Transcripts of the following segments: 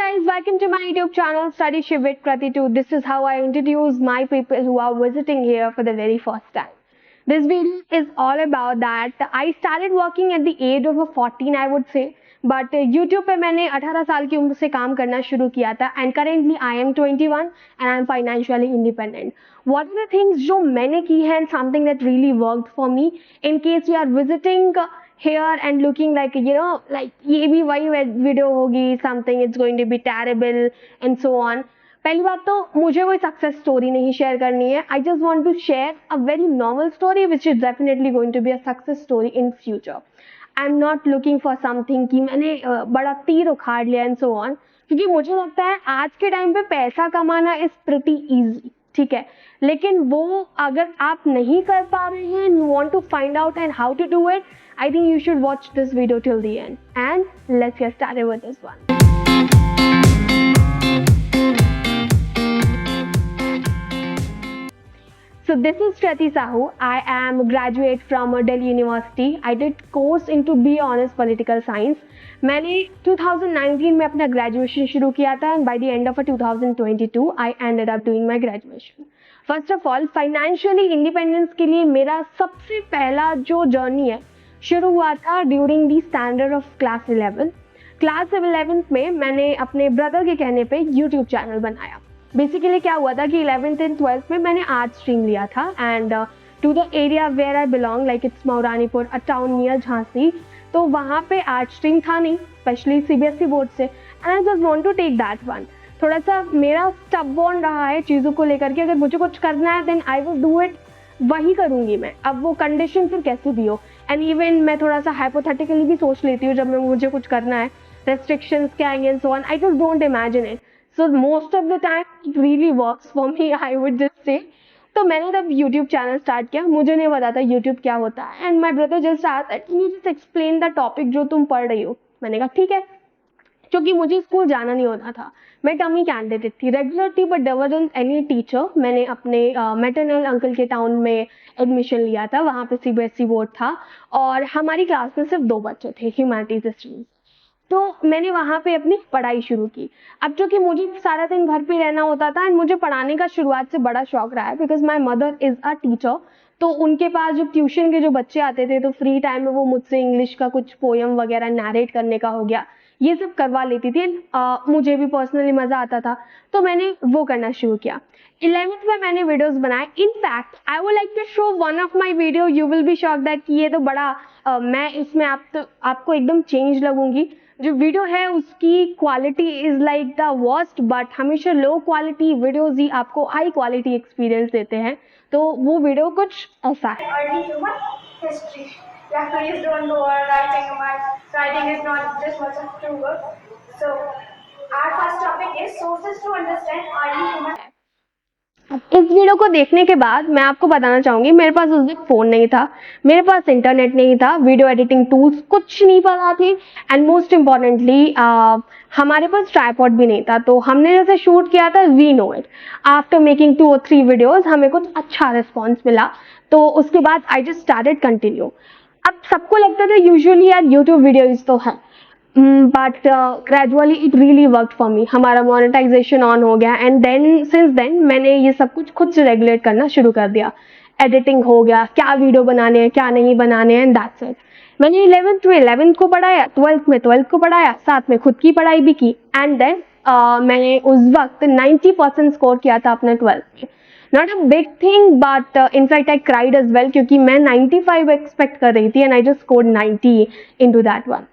guys, welcome to my YouTube channel Study Shiv with Krati 2. This is how I introduce my people who are visiting here for the very first time. This video is all about that I started working at the age of 14 I would say, but YouTube पे मैंने 18 साल की उम्र से काम करना शुरू किया था and currently I am 21 and I am financially independent. What are the things जो मैंने की है and something that really worked for me in case you are visiting here and looking like like ये भी वही वीडियो होगी, something it's going to be terrible and so on. पहली बात तो मुझे कोई सक्सेस स्टोरी नहीं शेयर करनी है. I just want to share a very normal story which is definitely going to be a success story in future. I am not looking for something कि मैंने बड़ा तीर उखाड़ लिया एंड सो ऑन, क्योंकि मुझे लगता है आज के टाइम पे पैसा कमाना इज प्रिटी इजी, ठीक है, लेकिन वो अगर आप नहीं कर पा रहे हैं and you want to find out and how to do it, I think you should watch this video till the end and let's get started with this one. So this is Krati Sahu. I am a graduate from Delhi University. I did course into BA Honors Political Science. मैंने 2019 में अपना graduation शुरू किया था and by the end of 2022 I ended up doing my graduation. First of all, financially independence के लिए मेरा सबसे पहला जो जर्नी है शुरू हुआ था during the standard of class 11. Class 11th में मैंने अपने ब्रदर के कहने पे यूट्यूब चैनल बनाया. बेसिकली क्या हुआ था कि 11th एंड 12th में मैंने आर्ट स्ट्रीम लिया था and to the area where I belong like it's Mauranipur, a town near Jhansi, तो वहाँ पे आर्ट स्ट्रीम था नहीं, स्पेशली सीबीएसई बोर्ड से, and I just want to take that one. थोड़ा सा मेरा स्टबबॉर्न रहा है चीज़ों को लेकर के, अगर मुझे कुछ करना है then I will do it, वही करूँगी मैं, अब वो कंडीशन फिर कैसी भी हो. एंड इवन मैं थोड़ा सा हाइपोथेटिकली भी सोच लेती हूँ जब मुझे कुछ करना है, रेस्ट्रिक्शंस क्या आएंगे and so on, I just don't imagine it. So most of the time it really works for me, I would just say. तो मैंने तब YouTube चैनल स्टार्ट किया, मुझे नहीं पता था YouTube क्या होता है, and my brother just asked that can you just explain the topic जो तुम पढ़ रही हो. मैंने कहा ठीक है, क्योंकि मुझे स्कूल जाना नहीं होता था, मैं टमी कैंडिडेट थी, रेगुलर थी, but there wasn't any teacher. मैंने अपने मैटरनल अंकल के टाउन में एडमिशन लिया था, वहाँ पे सीबीएसई बोर्ड था और हमारी क्लास में सिर्फ 2 बच्चे थे ह्यूमैनिटीज स्टूडेंट्स. तो मैंने वहाँ पे अपनी पढ़ाई शुरू की. अब चूँकि मुझे सारा दिन घर पे रहना होता था एंड मुझे पढ़ाने का शुरुआत से बड़ा शौक रहा है because my mother is a teacher. तो उनके पास जो ट्यूशन के जो बच्चे आते थे तो फ्री टाइम में वो मुझसे इंग्लिश का कुछ पोयम वगैरह नैरेट करने का हो गया, ये सब करवा लेती थी. मुझे भी पर्सनली मज़ा आता था, तो मैंने वो करना शुरू किया. 11th में मैंने वीडियोस बनाए. In fact I would like to show one of my video, you will be shock that कि ये तो बड़ा मैं इसमें आपको एकदम चेंज लगूंगी. जो वीडियो है उसकी quality is like the worst, but हमेशा लो क्वालिटी वीडियोज़ ही आपको हाई क्वालिटी एक्सपीरियंस देते हैं. तो वो वीडियो कुछ ऐसा है. Early human history. Yeah, please don't go on writing much. Writing is not this much of true work. So, our first topic is sources to understand early human. इस video को देखने के बाद मैं आपको बताना चाहूँगी, मेरे पास उस दिन फ़ोन नहीं था, मेरे पास इंटरनेट नहीं था, वीडियो एडिटिंग टूल्स कुछ नहीं पता थी, एंड मोस्ट इम्पॉर्टेंटली हमारे पास ट्राइपॉड भी नहीं था. तो हमने जैसे शूट किया था, we know it, after making 2 or 3 videos हमें कुछ अच्छा रिस्पॉन्स मिला. तो उसके बाद आई जस्ट स्टार्टेड कंटिन्यू. अब सबको लगता था यूजुअली यार यूट्यूब वीडियोज़ तो है, but gradually it really work for मी. हमारा मोनेटाइजेशन ऑन हो गया एंड देन सिंस देन मैंने ये सब कुछ खुद से रेगुलेट करना शुरू कर दिया. एडिटिंग हो गया, क्या वीडियो बनाने हैं क्या नहीं बनाने हैं, एंड दैट्स इट. मैंने 11th को पढ़ाया, 12th को पढ़ाया, साथ में खुद की पढ़ाई भी की, एंड देन मैंने उस वक्त 90% स्कोर किया था अपने 12th में. Not a big thing, but in fact I cried as well क्योंकि मैं 95 एक्सपेक्ट कर रही थी and I just scored 90 into that one.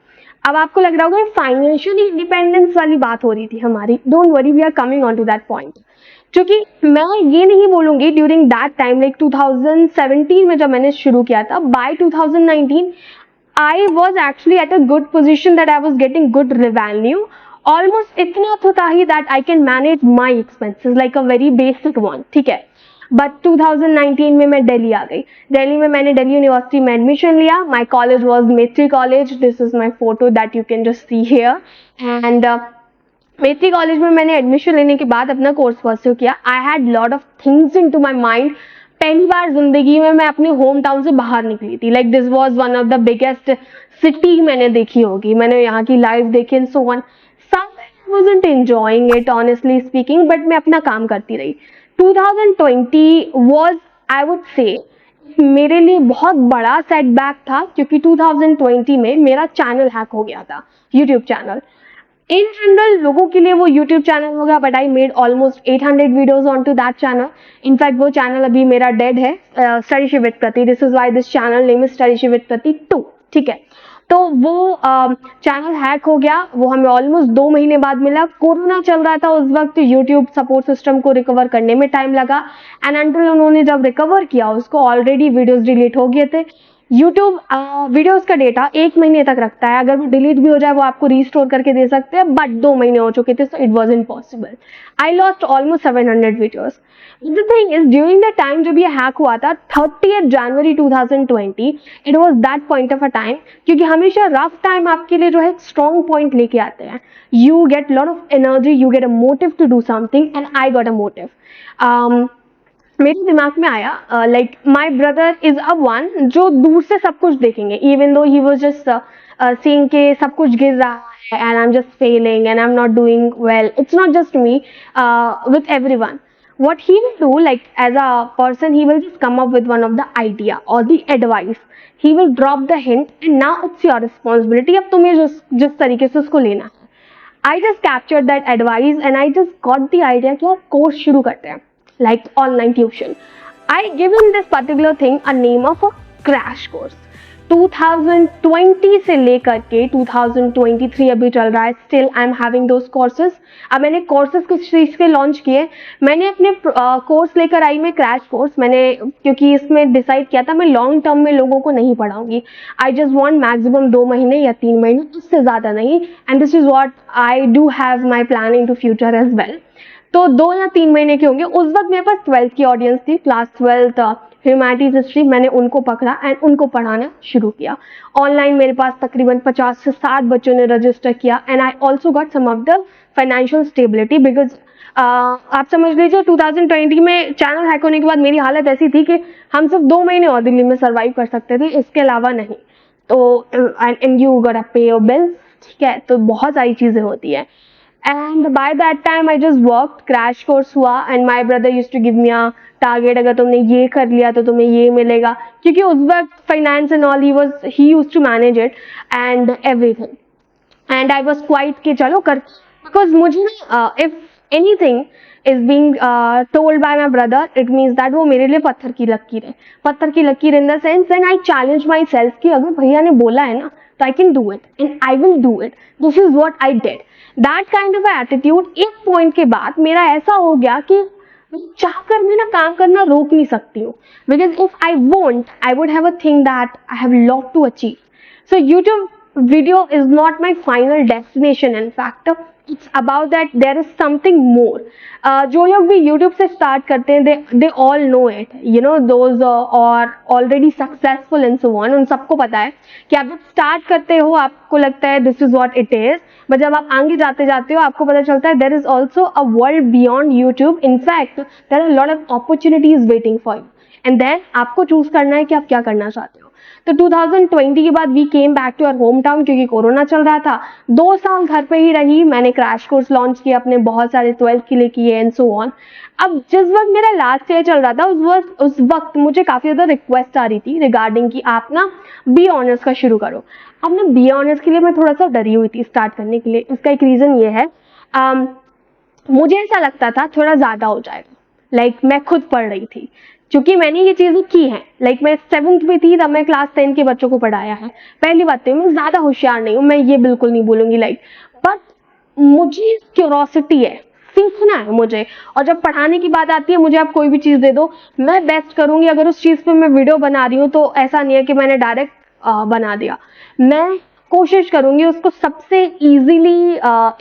अब आपको लग रहा होगा फाइनेंशियली इंडिपेंडेंस वाली बात हो रही थी हमारी. Don't worry, we are coming on to that point. क्योंकि मैं ये नहीं बोलूँगी ड्यूरिंग दैट टाइम, लाइक 2017 में जब मैंने शुरू किया था, by 2019 I was actually at a good position that I was getting good revenue. Almost इतना तो था ही that I can manage my expenses like a very basic one, ठीक है. बट 2019 में मैं दिल्ली आ गई. दिल्ली में मैंने दिल्ली यूनिवर्सिटी में एडमिशन लिया. माई कॉलेज वॉज मैत्री college. This is my photo that you can just see here. And मैत्री कॉलेज में मैंने एडमिशन लेने के बाद अपना कोर्स परस्यू किया. I had lot of things in to my mind. पहली बार जिंदगी में मैं अपने होम टाउन से बाहर निकली थी. Like this was one of the biggest city मैंने देखी होगी, मैंने यहाँ की लाइफ देखी and so on. wasn't enjoying it honestly speaking, but मैं अपना काम करती रही. 2020 was, I would say, मेरे लिए बहुत बड़ा सेटबैक था क्योंकि 2020 में मेरा चैनल हैक हो गया था, यूट्यूब चैनल. इन जनरल लोगों के लिए वो यूट्यूब चैनल होगा, but I made almost 800 videos on to that channel. In fact वो चैनल अभी मेरा डेड है, study Shiv with Prati. This is why this channel name is study Shiv with Prati 2. ठीक है, तो वो चैनल हैक हो गया. वो हमें ऑलमोस्ट 2 महीने बाद मिला. कोरोना चल रहा था उस वक्त, यूट्यूब सपोर्ट सिस्टम को रिकवर करने में टाइम लगा. एंड अंटिल उन्होंने जब रिकवर किया, उसको ऑलरेडी वीडियोज डिलीट हो गए थे. यूट्यूब वीडियोस का डेटा 1 महीने तक रखता है. अगर वो डिलीट भी हो जाए वो आपको रीस्टोर करके दे सकते हैं, बट 2 महीने हो चुके थे, so it was impossible. I lost almost 700 videos. The thing is, during the time जब ये हैक हुआ था 30 जनवरी 2020, it was that point of a time, क्योंकि हमेशा रफ टाइम आपके लिए जो है स्ट्रॉन्ग पॉइंट लेके आते हैं. You get lot of energy, you get a motive to do something, and I got a motive. मेरे दिमाग में आया like my brother is a one जो दूर से सब कुछ देखेंगे, even though he was just seeing के सब कुछ गिर रहा है and I am just failing and I am not doing well. It's not just me, with everyone. What he will do, like as a person, he will just come up with one of the idea or the advice. He will drop the hint and now it's your responsibility. अब तुम्हें जिस तरीके से उसको लेना है. I just captured that advice and I just got the idea कि यार कोर्स शुरू करते हैं, like online tuition. I given this particular thing a name of a crash course. 2020 से लेकर के 2023 अभी चल रहा है, still I am having those courses. अब मैंने कोर्सेज किस चीज़ के लॉन्च किए. मैंने अपने कोर्स लेकर आई मैं क्रैश कोर्स. मैंने क्योंकि इसमें डिसाइड किया था मैं लॉन्ग टर्म में लोगों को नहीं पढ़ाऊंगी. आई जस्ट वांट मैक्सिमम 2 महीने या 3 महीने, उससे ज़्यादा नहीं. And this is what I do have my plan in to future as well. तो 2 या 3 महीने के होंगे. उस वक्त मेरे पास 12th की ऑडियंस थी, क्लास 12th ह्यूमैनिटीज हिस्ट्री. मैंने उनको पकड़ा एंड उनको पढ़ाना शुरू किया. ऑनलाइन मेरे पास तकरीबन 50 से 60 बच्चों ने रजिस्टर किया. And I also got some of the financial stability, because आप समझ लीजिए 2020 में चैनल हैक होने के बाद मेरी हालत ऐसी थी कि हम सिर्फ 2 महीने और दिल्ली में सर्वाइव कर सकते थे, इसके अलावा नहीं. तो एंड यू गॉट अ पे योर बिल्स. ठीक है, तो बहुत सारी चीज़ें होती है. And by that time I just work. Crash course हुआ and my brother use to give me a target, अगर तुमने ये कर लिया तो तुम्हें ये मिलेगा, क्योंकि उस वक्त finance and all he use to manage it and everything. And I was quite कि चलो कर, बिकॉज मुझे if anything is being told by my brother, it means that वो मेरे लिए पत्थर की लकीर है. पत्थर की लकीर इन the sense, and I challenge my self कि अगर भैया ने बोला है ना तो I can do it and I will do it. This is what I did. That kind of attitude एक पॉइंट के बाद मेरा ऐसा हो गया कि चाहकर मैं ना काम करना रोक नहीं सकती हूँ, because if I won't I would have a thing that I have lot to achieve. So YouTube video is not my final destination. In fact, it's about that there is something more. जो लोग भी YouTube से start करते हैं, they all know it, you know, those are already successful and so on. उन सबको पता है कि आप जब start करते हो आपको लगता है this is what it is, but जब आप आगे जाते जाते हो आपको पता चलता है there is also a world beyond YouTube. In fact, there are a lot of opportunities waiting for you, and then आपको choose करना है कि आप क्या करना चाहते हो. तो 2020 के बाद we came back to our home town, क्योंकि कोरोना चल रहा था. 2 साल घर पे ही रही. मैंने क्रैश कोर्स लॉन्च किए अपने, बहुत सारे 12th के लिए किए एंड सो ऑन. अब जिस वक्त मेरा लास्ट ईयर चल रहा था उस वक्त मुझे काफ़ी ज़्यादा रिक्वेस्ट आ रही थी रिगार्डिंग कि आप ना बी ऑनर्स का शुरू करो. अब ना बी ऑनर्स के लिए मैं थोड़ा सा डरी हुई थी स्टार्ट करने के लिए. इसका एक रीज़न ये है, मुझे ऐसा लगता था थोड़ा ज़्यादा हो जाएगा. लाइक मैं खुद पढ़ रही थी, क्योंकि मैंने ये चीज़ें की हैं. लाइक मैं 7th में थी तब मैं क्लास 10 के बच्चों को पढ़ाया है. पहली बात तो मैं ज़्यादा होशियार नहीं हूँ, मैं ये बिल्कुल नहीं बोलूँगी. लाइक बट मुझे क्यूरोसिटी है, सीखना है मुझे. और जब पढ़ाने की बात आती है, मुझे आप कोई भी चीज़ दे दो मैं बेस्ट करूँगी. अगर उस चीज़ पे मैं वीडियो बना रही हूँ तो ऐसा नहीं है कि मैंने डायरेक्ट बना दिया. मैं कोशिश करूँगी उसको सबसे ईजीली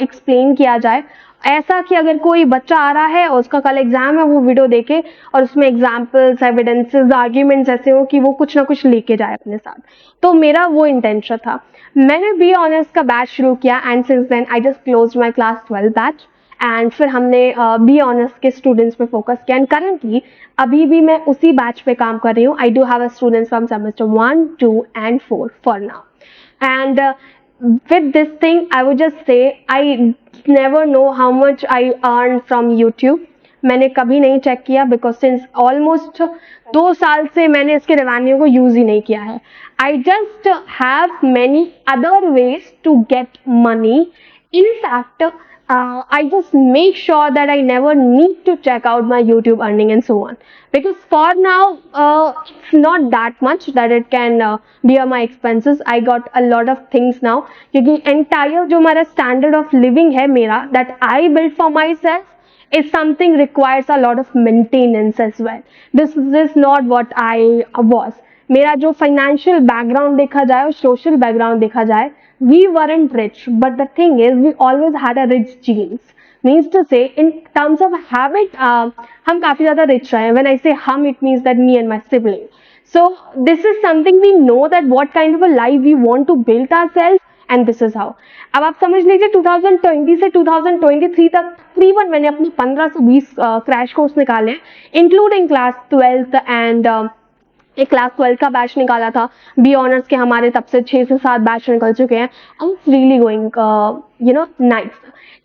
एक्सप्लेन किया जाए, ऐसा कि अगर कोई बच्चा आ रहा है और उसका कल एग्जाम है वो वीडियो देखे और उसमें एग्जाम्पल्स, एविडेंसेस, आर्ग्यूमेंट्स ऐसे हो कि वो कुछ ना कुछ लेके जाए अपने साथ. तो मेरा वो इंटेंशन था. मैंने बी ऑनर्स का बैच शुरू किया and since then I just closed my class 12 batch and फिर हमने बी ऑनर्स के स्टूडेंट्स पे फोकस किया. एंड करंटली अभी भी मैं उसी बैच पे काम कर रही हूँ. आई do have a students from semester 1, 2 and 4 for now. And with this thing, I would just say I never know how much I earn from YouTube. मैंने कभी नहीं चेक किया बिकॉज सिंस ऑलमोस्ट 2 साल से मैंने इसके रेवेन्यू को use ही नहीं किया है. I just have many other ways to get money. In fact, I just make sure that I never need to check out my YouTube earning and so on. Because for now, it's not that much that it can bear my expenses. I got a lot of things now. क्योंकि entire जो हमारा standard of living है मेरा, that I built for myself, is something requires a lot of maintenance as well. This is not what I was. मेरा जो financial background देखा जाए और सोशल बैकग्राउंड देखा जाए, we weren't rich, but the thing is we always had a rich genes. Means to say, in terms of habit, हम काफी ज़्यादा rich रहे हैं. When I say हम, it means that me and my sibling. So this is something we know that what kind of a life we want to build ourselves, and this is how. अब आप समझ लीजिए 2020 से 2023 तक तकरीबन मैंने अपने 15 से 20 क्रैश कोर्स निकाले, इंक्लूडिंग क्लास 12th एंड एक क्लास 12 का बैच निकाला था. बी ऑनर्स के हमारे तब से 6 से 7 बैच निकल चुके हैं. I am really going nice.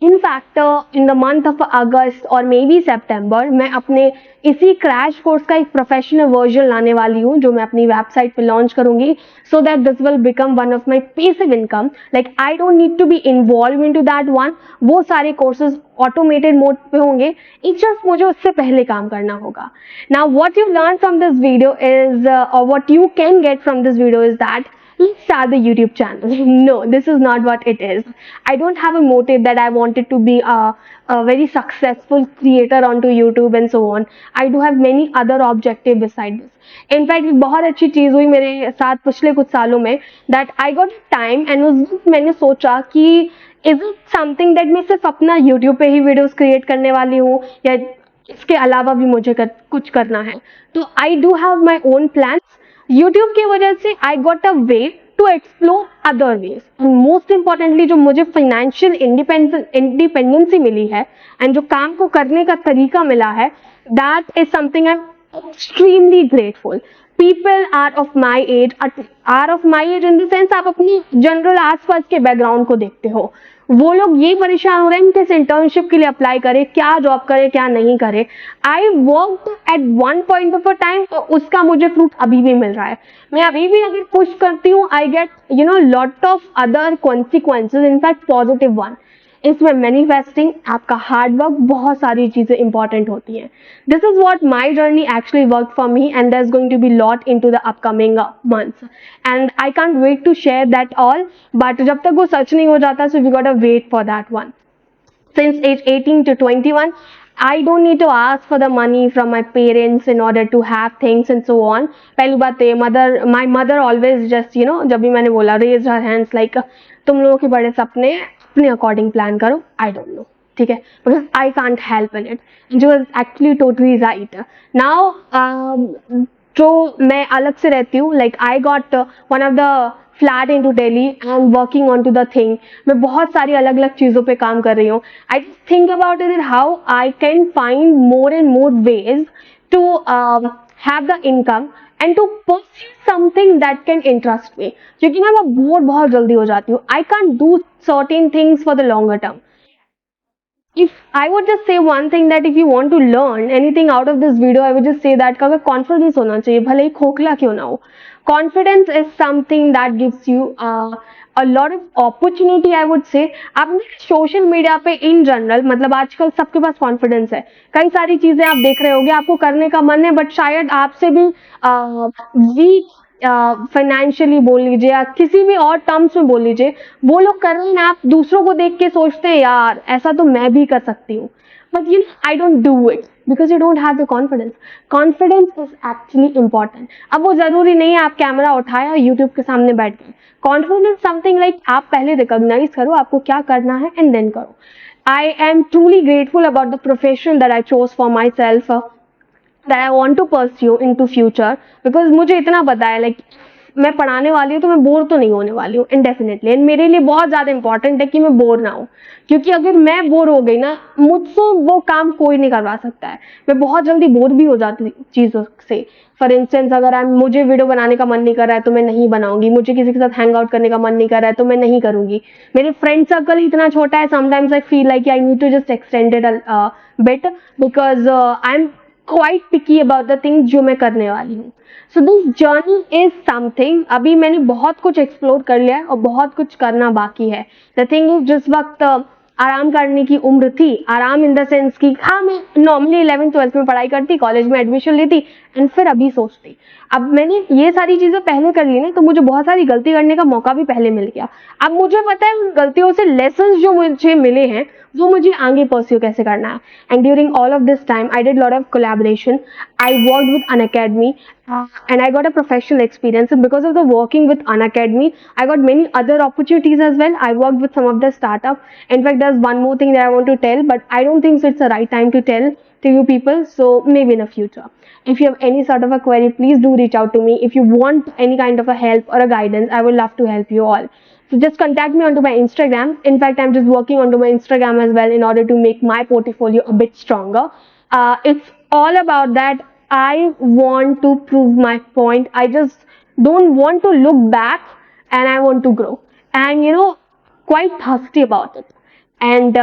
In fact in the month of अगस्त और मे बी सेप्टेम्बर मैं अपने इसी क्रैश कोर्स का एक प्रोफेशनल वर्जन लाने वाली हूँ जो मैं अपनी वेबसाइट पे लॉन्च करूंगी, so that this will become one of my passive income. Like I don't need to be involve in to that one. वो सारे कोर्सेज ऑटोमेटेड मोड पे होंगे. इट्स जस्ट मुझे उससे पहले काम करना होगा. Now what you learn from this video is और what you can get from this video is that let's start the YouTube channel. No, this is not what it is. I don't have a motive that I wanted to be a very successful creator onto YouTube and so on. I do have many other objectives beside this. In fact, एक बहुत अच्छी चीज़ हुई मेरे साथ पिछले कुछ सालों में, that I got time and उस दिन मैंने सोचा कि is it something that मैं सिर्फ अपना YouTube पे ही वीडियोस क्रिएट करने वाली हूँ या इसके अलावा भी मुझे कुछ करना है. तो I do have my own plans. YouTube की वजह से I got a way to explore other ways, and most importantly जो मुझे फाइनेंशियल इंडिपेंडेंसी मिली है एंड जो काम को करने का तरीका मिला है, that is something I am extremely grateful. People are of my age in the sense आप अपनी जनरल आसपास के बैकग्राउंड को देखते हो, वो लोग ये परेशान हो रहे हैं किस इंटर्नशिप के लिए अप्लाई करे, क्या जॉब करे, क्या नहीं करे. I work at one point of a time, तो उसका मुझे फ्रूट अभी भी मिल रहा है. मैं अभी भी अगर पुश करती हूँ, I get lot of other consequences, in fact positive one. इसमें मैनिफेस्टिंग, आपका हार्डवर्क, बहुत सारी चीजें इंपॉर्टेंट होती हैं. This is what my journey actually work for me, and there is going to be lot in to the upcoming months, and I can't wait to share that all. But जब तक वो सच नहीं हो जाता, so we got a wait for that one. Since age 18 to 21, I don't need to ask for the money from my parents in order to have things and so on. पहली बात है, my mother always just जब भी मैंने बोला raise her hands like तुम लोगों के बड़े सपने अपने अकॉर्डिंग प्लान करो. आई डोंट नो, ठीक है, because I can't help in it. जो is actually totally right. Now जो मैं अलग से रहती हूँ, like I got one of the flat in to daily and working on to the thing. मैं बहुत सारी अलग अलग चीज़ों पे काम कर रही हूँ. I just think about it how I can find more and more ways to have the income and to pursue something that can interest me. क्योंकि ना मैं बोर बहुत जल्दी हो जाती हूँ. I can't do certain things for the longer term. If I would just say one thing, that if you want to learn anything out of this video, I would just say that अगर confidence होना चाहिए, भले ही खोखला क्यों ना हो. Confidence is something that gives you a lot of opportunity, I would say. आप social media पे इन जनरल, मतलब आजकल सबके पास कॉन्फिडेंस है. कई सारी चीजें आप देख रहे होगे, आपको करने का मन है, बट शायद आपसे भी वीक फाइनेंशियली बोल लीजिए या किसी भी और टर्म्स में बोल लीजिए, वो लोग कर रहे हैं, आप दूसरों को देख के सोचते हैं यार ऐसा तो मैं भी कर सकती हूँ. But I don't do it because you don't have the confidence. Confidence is actually important. अब वो जरूरी नहीं है आप कैमरा उठाया YouTube के सामने बैठ गए. Confidence something like आप पहले recognize करो आपको क्या करना है and then करो. I am truly grateful about the profession that I chose for myself, that I want to pursue into future, because मुझे इतना पता है, like मैं पढ़ाने वाली हूँ तो मैं बोर तो नहीं होने वाली हूँ इंडेफिनेटली, एंड मेरे लिए बहुत ज़्यादा इंपॉर्टेंट है कि मैं बोर ना हूँ, क्योंकि अगर मैं बोर हो गई ना, मुझसे वो काम कोई नहीं करवा सकता है। मैं बहुत जल्दी बोर भी हो जाती हूँ चीज़ों से। फॉर इंस्टेंस, अगर मुझे वीडियो बनाने का मन नहीं कर रहा है तो मैं नहीं बनाऊंगी, मुझे किसी के साथ हैंग आउट करने का मन नहीं कर रहा है तो मैं नहीं करूंगी। मेरे फ्रेंड सर्कल इतना छोटा है, sometimes I feel like I need to just extend it bit, because I am quite picky about the things जो मैं करने वाली हूँ। So this journey is something, अभी मैंने बहुत कुछ एक्सप्लोर कर लिया है और बहुत कुछ करना बाकी है। द थिंग इज, जिस वक्त आराम करने की उम्र थी, आराम इन द सेंस की हाँ मैं नॉर्मली 11th-12th में पढ़ाई करती, कॉलेज में एडमिशन लेती एंड फिर अभी सोचती। अब मैंने ये सारी चीजें पहले कर ली ना, तो मुझे बहुत सारी गलती करने का मौका भी पहले मिल गया। अब मुझे पता है उन गलतियों से लेसन्स जो मुझे मिले हैं वो मुझे आगे परस्यू कैसे करना है। And during all of this time I did lot of collaboration, I worked with Unacademy and I got a professional experience. And because of the working with Unacademy, I got many other opportunities as well. I worked with some of the startup. In fact, there's one more thing that I want to tell, but I don't think so it's the right time to tell to you people. So maybe in the future. If you have any sort of a query, please do reach out to me. If you want any kind of a help or a guidance, I would love to help you all. So just contact me onto my Instagram. In fact, I'm just working onto my Instagram as well in order to make my portfolio a bit stronger. It's all about that. I want to prove my point. I just don't want to look back, and I want to grow. And quite thirsty about it. And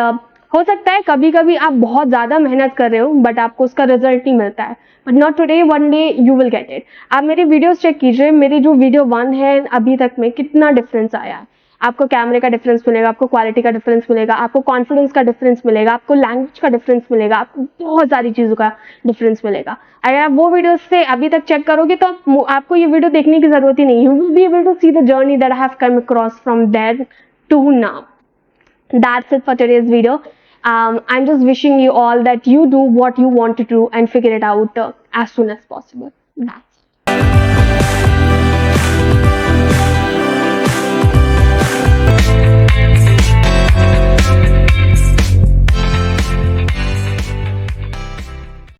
हो सकता है कभी कभी आप बहुत ज़्यादा मेहनत कर रहे हो बट आपको उसका रिजल्ट नहीं मिलता है, but not today, one day you will get it. आप मेरे वीडियोस चेक कीजिए, मेरी जो वीडियो 1 है अभी तक में कितना डिफरेंस आया है। आपको कैमरे का डिफरेंस मिलेगा, आपको क्वालिटी का डिफरेंस मिलेगा, आपको कॉन्फिडेंस का डिफरेंस मिलेगा, आपको लैंग्वेज का डिफरेंस मिलेगा, आपको बहुत सारी चीज़ों का डिफरेंस मिलेगा। अगर आप वो वीडियोस से अभी तक चेक करोगे तो आपको ये वीडियो देखने की जरूरत ही नहीं। You will be able to see the journey that I have come across from there to now. That's it for today's video. I'm just wishing you all that you do what you want to do and figure it out as soon as possible. That's it.